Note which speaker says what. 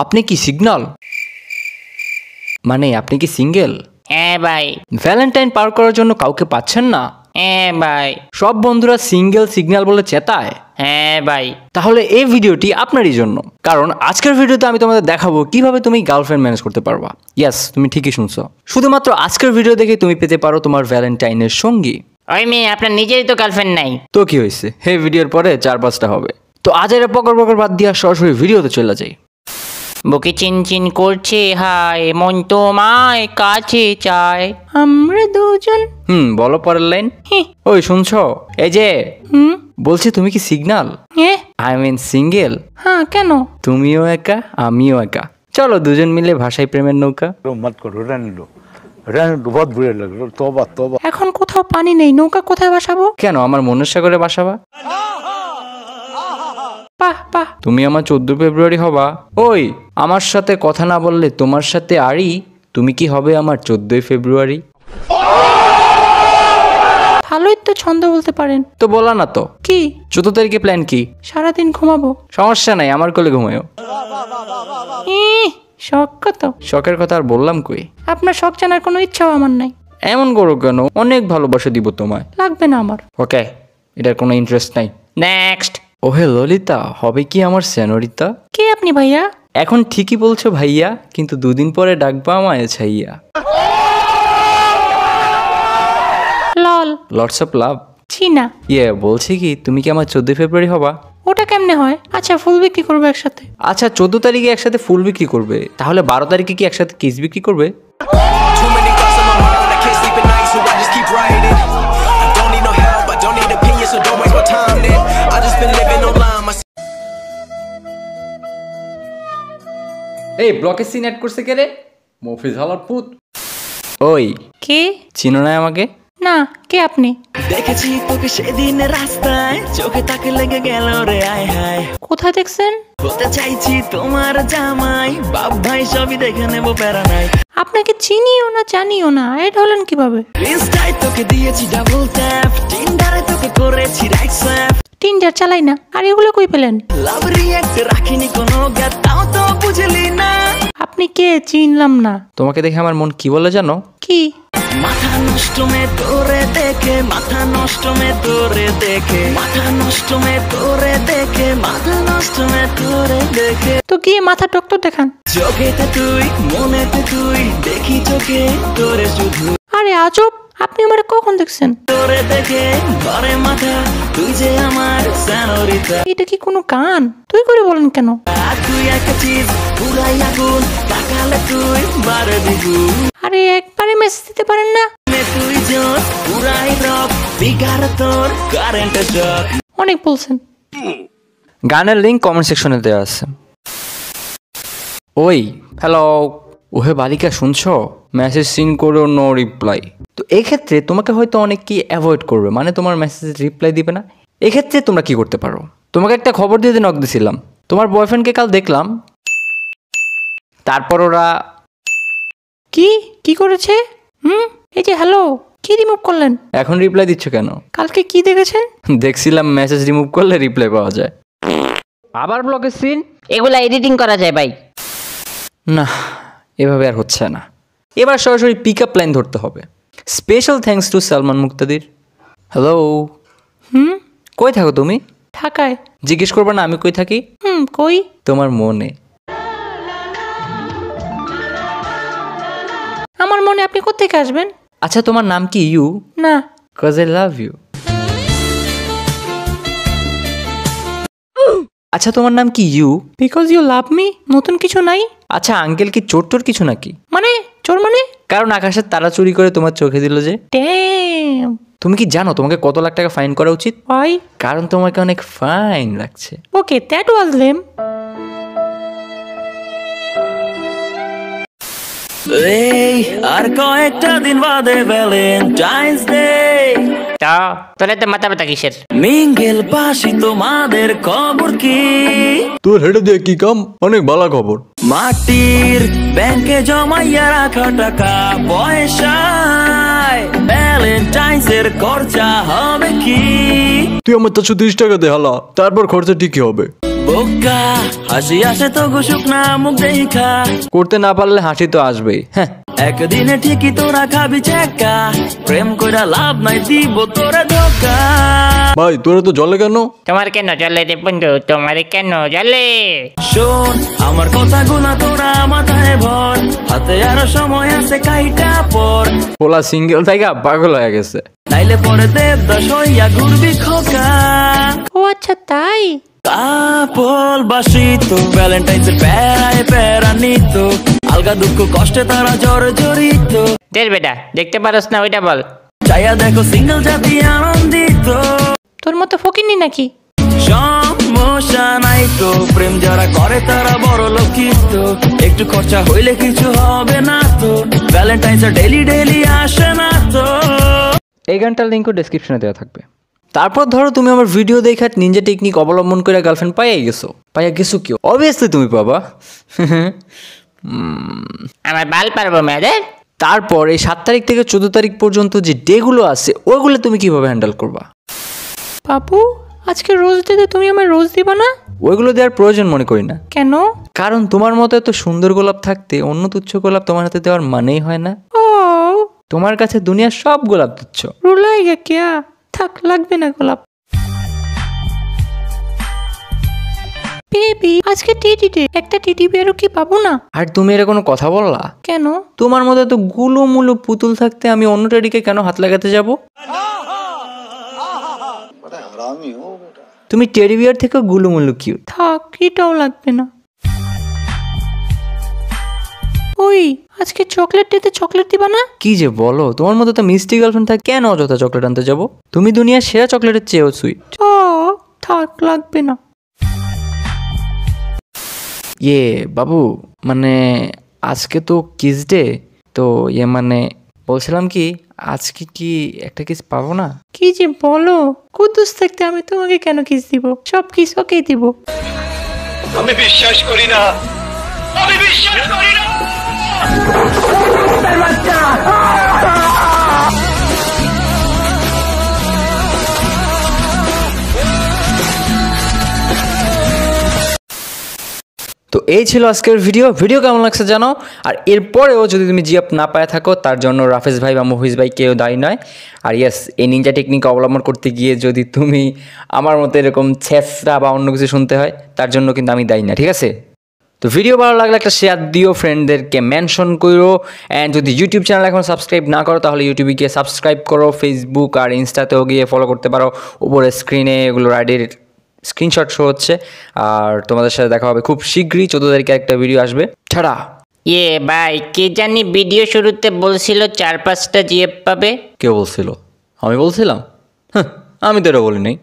Speaker 1: আপনি কি সিগন্যাল মানে আপনি কি সিঙ্গেল?
Speaker 2: হ্যাঁ ভাই।
Speaker 1: ভ্যালেন্টাইন পার করার জন্য কাউকে পাচ্ছেন না?
Speaker 2: হ্যাঁ ভাই।
Speaker 1: সব বন্ধুরা সিঙ্গেল সিগন্যাল বলে চেতায়?
Speaker 2: হ্যাঁ ভাই।
Speaker 1: তাহলে এই ভিডিওটি আপনারই জন্য, কারণ আজকের ভিডিওতে আমি তোমাদের দেখাবো কিভাবে তুমি গার্লফ্রেন্ড ম্যানেজ করতে পারবা। ইয়েস, তুমি ঠিকই শুনছো। শুধুমাত্র আজকের ভিডিও দেখে তুমি পেতে পারো তোমার ভ্যালেন্টাইনের সঙ্গী।
Speaker 2: ওই মেয়ে, আপনার নিজেরই তো গার্লফ্রেন্ড নাই।
Speaker 1: তো কি হয়েছে, হে ভিডিওর পরে 4-5টা হবে। তো আজ এর পকর বাদ দিয়া সরাসরি ভিডিওতে চলে যাই।
Speaker 2: বুকে চিনচিন করছে হায়, মন তোমায় কাছে চায়, আমরা দুজন।
Speaker 1: বলো পরের লাইন। ওই শুনছো, এই যে বলছি তুমি কি সিগন্যাল? I mean single.
Speaker 2: হ্যাঁ, কেন?
Speaker 1: তুমিও একা আমিও একা, চলো দুজন মিলে ভাষায় প্রেমের নৌকা।
Speaker 3: मत करो, रहने दो बहुत बुरे लग रहे। तौबा तौबा।
Speaker 2: এখন কোথাও পানি নেই, নৌকা কোথায় ভাসাবো?
Speaker 1: কেন আমার মনের সাগরে বাসাবা?
Speaker 2: বাহ বাহ।
Speaker 1: তুমি আমার 14 ফেব্রুয়ারি হবা। ওই আমার সাথে কথা না বললে তোমার সাথে আড়ি, তুমি কি হবে আমার 14 ফেব্রুয়ারি?
Speaker 2: ভালোই তো ছন্দ বলতে পারেন।
Speaker 1: তো বলা না তো।
Speaker 2: কি?
Speaker 1: 14 তারিখে প্ল্যান কি?
Speaker 2: সারাদিন ঘুমাবো।
Speaker 1: সমস্যা নাই, আমার কোলে ঘুমায়ও।
Speaker 2: শখ কত?
Speaker 1: শখের কথা আর বললাম কই।
Speaker 2: আপনার শখ জানার কোনো ইচ্ছাও আমার নাই।
Speaker 1: এমন করো কেন, অনেক ভালোবাসা দিব তোমায়।
Speaker 2: লাগবে না আমার।
Speaker 1: ওকে, এটার কোনো ইন্টারেস্ট নাই।
Speaker 2: নেক্সট।
Speaker 1: ওহে ললিতা, হবে কি আমার সেনরিতা?
Speaker 2: কে আপনি ভাইয়া?
Speaker 1: এখন ঠিকই বলছো ভাইয়া, কিন্তু দুদিন পরে ডাকবা আমায় ছাইয়া।
Speaker 2: লল।
Speaker 1: Lots of love.
Speaker 2: ছি না।
Speaker 1: বলছি কি, তুমি কি আমার 14 ফেব্রুয়ারি হবা?
Speaker 2: ওটা কেমনে হয়? আচ্ছা, ফুল বিক্রি করবো একসাথে।
Speaker 1: আচ্ছা, 14 তারিখে একসাথে ফুল বিক্রি করবে, তাহলে 12 তারিখে কি একসাথে কিস বিক্রি করবে? এই ব্লকে সিন অ্যাড করছে কে রে? মফিজ হালার পুত। ওই
Speaker 2: কে?
Speaker 1: চিনো না আমাকে?
Speaker 2: না, কে আপনি?
Speaker 4: দেখেছি তোকে সেদিন রাস্তায়, চোখে তাকে লেগে গেল রে আয় হায়।
Speaker 2: কোথায় দেখছেন?
Speaker 4: বলতে চাইছি তোমার জামাই, বাপ ভাই সবই দেখে নেবো, প্যারা নাই।
Speaker 2: আপনাকে চিনিও না জানিও না, এড হলেন কিভাবে?
Speaker 4: ইনস্টায় তোকে দিয়েছি ডাবল ট্যাপ, টিন্ডারে তোকে করেছি রাইট সোয়াপ।
Speaker 2: টিন্ডার চালাই না, আর এগুলো কই পেলেন?
Speaker 4: লাভ রিঅ্যাক্ট রাখিনি কোনো গ্যাপ, তাও তো বুঝলি না।
Speaker 2: আপনি কে? চিনলাম না।
Speaker 1: তোমাকে দেখে আমার মন কি বলে জানো?
Speaker 2: কি?
Speaker 4: মাথা নষ্ট মে তোরে দেখে, মাথা নষ্ট মে তোরে দেখে, মাথা নষ্ট মে তোরে দেখে, মাথা নষ্ট মে তোরে দেখে।
Speaker 2: তো গিয়ে মাথা ডক্টর দেখান।
Speaker 4: চোখেতে তুই, মনেতে তুই, দেখি চোখে তোরে শুধু।
Speaker 2: আরে আজব, আপনি আমারে কখন দেখছেন?
Speaker 4: তোরে দেখে ঘরে মাথা, তুই যে আমার সেনরিতা।
Speaker 2: এটা কি কোনো গান? তুই করে বলেন কেন?
Speaker 4: আর তুই একটা চিজ, পুরাই আগুন, তাকালে তুই বারে দ্বিগুণ।
Speaker 2: আরে একবারে মেসেজ দিতে পারেন না?
Speaker 4: তুই জোর, পুরাই রক, বিগার তোর কারেন্টের শক।
Speaker 2: অনেক বলছেন।
Speaker 1: গানের লিঙ্ক কমেন্ট সেকশনে দেওয়া আছে। ওই হ্যালো, ওহে বালিকা শুনছো? মেসেজ সিন করো নো রিপ্লাই। তো এক্ষেত্রে তোমাকে হয়তো অনেকেই অ্যাভয়েড করবে, মানে তোমার মেসেজ রিপ্লাই দিবে না। এক্ষেত্রে তোমরা কি করতে পারো? তোমাকে একটা খবর দিয়ে নক দিছিলাম, তোমার বয়ফ্রেন্ডকে কাল দেখলাম। তারপর ওরা
Speaker 2: কি কি করেছে? এই যে হ্যালো, কি রিমুভ করলেন?
Speaker 1: এখন রিপ্লাই দিচ্ছ কেন?
Speaker 2: কালকে কি দেখেছেন?
Speaker 1: দেখছিলাম মেসেজ রিমুভ করলে রিপ্লাই পাওয়া যায়। আবার ব্লকের সিন।
Speaker 2: এগুলা এডিটিং করা যায় ভাই।
Speaker 1: না, এভাবে আর হচ্ছে না। এবার সরাসরি পিক আপ লাইন ধরতে হবে। Special thanks to Salman Muktadir. Hello. কই থাকো তুমি?
Speaker 2: ঢাকায়।
Speaker 1: জিজ্ঞেস করবে না আমি কই থাকি?
Speaker 2: কই?
Speaker 1: তোমার মনে।
Speaker 2: আমার মনে আপনি কোত্থেকে আসবেন?
Speaker 1: আচ্ছা, তোমার নাম কি ইউ?
Speaker 2: না।
Speaker 1: Cause I love you. আচ্ছা, তোমার নাম কি you?
Speaker 2: Because you love me. নতুন কিছু নাই?
Speaker 1: আচ্ছা, আঙ্কেল কি চোর টোর কিছু নাকি?
Speaker 2: মানে চোর মানে?
Speaker 1: কারণ আকাশের তারা চুরি করে তোমার চোখে দিল যে।
Speaker 2: ড্যাম।
Speaker 1: তুমি কি জানো তোমাকে কত লাখ টাকা ফাইন করা উচিত?
Speaker 2: ভাই,
Speaker 1: কারণ তোমাকে অনেক ফাইন লাগছে।
Speaker 2: ওকে, দ্যাট ওয়াজ দেম।
Speaker 4: এই আর কয়েকটা দিন বাদে ভ্যালেন্টাইন্স ডে।
Speaker 2: তোর এতে মাথা ব্যথা কিসের?
Speaker 4: মিঙ্গেল পাশি তোমাদের খবর কি?
Speaker 1: তোর হেঁটে দিয়ে কি কাম? অনেক ভালো খবর।
Speaker 4: মাটির ব্যাংকে জমাইয়া রাখা টাকা পয়সায় ভ্যালেন্টাইন্স এর খরচা হবে কি?
Speaker 1: তুই আমার 430 টাকা দে হালা, তারপর খরচা ঠিকই হবে।
Speaker 4: বোকা হাসি আসে তো গুসুক না মুখ দেখা
Speaker 1: করতে না পারলে হাসি তো আসবেই। হ্যাঁ,
Speaker 4: একদিনে ঠিকই তোরা খাবি চেকা প্রেম কইরা লাভ নাই দিব তোরা ধোকা
Speaker 1: ভাই তোরা তো জলে কেন?
Speaker 2: তোমার কেন জলে রে বন্ধু, তোমার কেন জলে?
Speaker 4: শোন আমার কথাগুলো তোরা মাথায় ভর হাতে আরো সময় আছে কাইটা পর
Speaker 1: পোলা সিঙ্গেল থেকে পাগল হয়ে গেছে।
Speaker 4: নাইলে পরে দেবদাস হইয়া ঘুরবি খোকা
Speaker 2: ও আচ্ছা তাই।
Speaker 4: কাপল বাসিত ভ্যালেন্টাইন্সের প্যারায় প্যারা নিত আলগা দুঃখ কষ্টে তারা জড়িত
Speaker 2: দেখ বেটা, দেখতে পারস না ওইটা বল।
Speaker 4: চাইয়া দেখো সিঙ্গেল জাতি আনন্দিত
Speaker 2: তোর মতো ফকিনি নাকি?
Speaker 4: সমস্যা নাই তো প্রেম যারা করে তারা বড় লক্ষিত একটু খরচা হইলে কিছু হবে না তো ভ্যালেন্টাইন্স ডেলি ডেলি আসে না তো
Speaker 1: এই গানটার লিঙ্কও ডেসক্রিপশনে দেওয়া থাকবে। তারপর ধরো তুমি আমার ভিডিও দেখে নিনজা টেকনিক অবলম্বন করে গার্লফ্রেন্ড পাইয়া গেছো কি? অবভিয়াসলি তুমি পাবা।
Speaker 2: আমার বাল পারবো মেয়েদের।
Speaker 1: তারপর এই 7 তারিখ থেকে 14 তারিখ পর্যন্ত যে ডেগুলো আছে ওইগুলো তুমি কিভাবে হ্যান্ডেল করবা?
Speaker 2: বাবু আজকে রোজ দিতে তুমি আমার রোজ দিবা না?
Speaker 1: ওইগুলো দেওয়ার প্রয়োজন মনে করি না,
Speaker 2: কেন?
Speaker 1: কারণ তোমার মতো এত সুন্দর গোলাপ থাকতে অন্য তুচ্ছ গোলাপ তোমার হাতে দেওয়ার মানেই হয় না।
Speaker 2: ও
Speaker 1: তোমার কাছে দুনিয়ার সব গোলাপ তুচ্ছ।
Speaker 2: রুলাই গে কিয়া, থাক লাগবে না গোলাপ। বেবি আজকে টিটি ডে, একটা টিটি বিয়ারও কি পাবো না?
Speaker 1: আর তুমি এর কোনো কথা বললা?
Speaker 2: কেন?
Speaker 1: তোমার মতো এত গুলো পুতুল থাকতে আমি অন্য টেডিকে কেন হাত লাগাতে যাব? তুমি টেডি বিয়ার থেকে গুলুমুলু কিউট।
Speaker 2: থাক, এটাও লাগবে না। ওই আজকে চকলেট ডেতে চকলেট দিবা না?
Speaker 1: কি যে বলো, তোমার মতো তো মিষ্টি গার্লফ্রেন্ড থাকে, কেন অযথা চকলেট আনতে যাবো? তুমি দুনিয়ার সেরা চকলেটের চেয়েও সুইট।
Speaker 2: ও থাক, লাগবে না।
Speaker 1: বাবু, মানে আজকে তো কিস ডে, তো মানে বলছিলাম কি আজকে কি একটা কিস পাবো না?
Speaker 2: কি যে বলো, কুদ্দুস থাকতে আমি তোমাকে কেন কিস দিব? সব কিস ওকেই দিব।
Speaker 5: আমি বিশ্বাস করি না, আমি বিশ্বাস করি না।
Speaker 1: তো এই ছিল আজকের ভিডিও কেমন লাগছে জানো। আর এরপরেও যদি তুমি জিআপ না পায় থাকো তার জন্য রাফেজ ভাই বা মুহিজ ভাই কেউ দায়ী নয়। আর ইয়েস, এই নিনজা টেকনিক অবলম্বন করতে গিয়ে যদি তুমি আমার মতো এরকম ছেঁচড়া বা অন্য কিছু শুনতে হয় তার জন্য কিন্তু আমি দায়ী না, ঠিক আছে? তো ভিডিও ভালো লাগলে একটা শেয়ার দিও, ফ্রেন্ডদেরকে মেনশন করো। অ্যান্ড যদি ইউটিউব চ্যানেল এখন সাবস্ক্রাইব না করো তাহলে ইউটিউবে গিয়ে সাবস্ক্রাইব করো, ফেসবুক আর ইনস্টাতেও গিয়ে ফলো করতে পারো। উপরে স্ক্রিনে এগুলোর আইডির স্ক্রিনশট শো হচ্ছে। আর তোমাদের সাথে দেখা হবে খুব শীঘ্রই। 14 তারিখে একটা ভিডিও আসবে। ছাড়া
Speaker 2: ভাই কে জানি ভিডিও শুরুতে বলছিল 4-5টা জিএফ পাবে।
Speaker 1: কে বলছিল? আমি বলছিলাম? আমি তো এটা বলি নাই।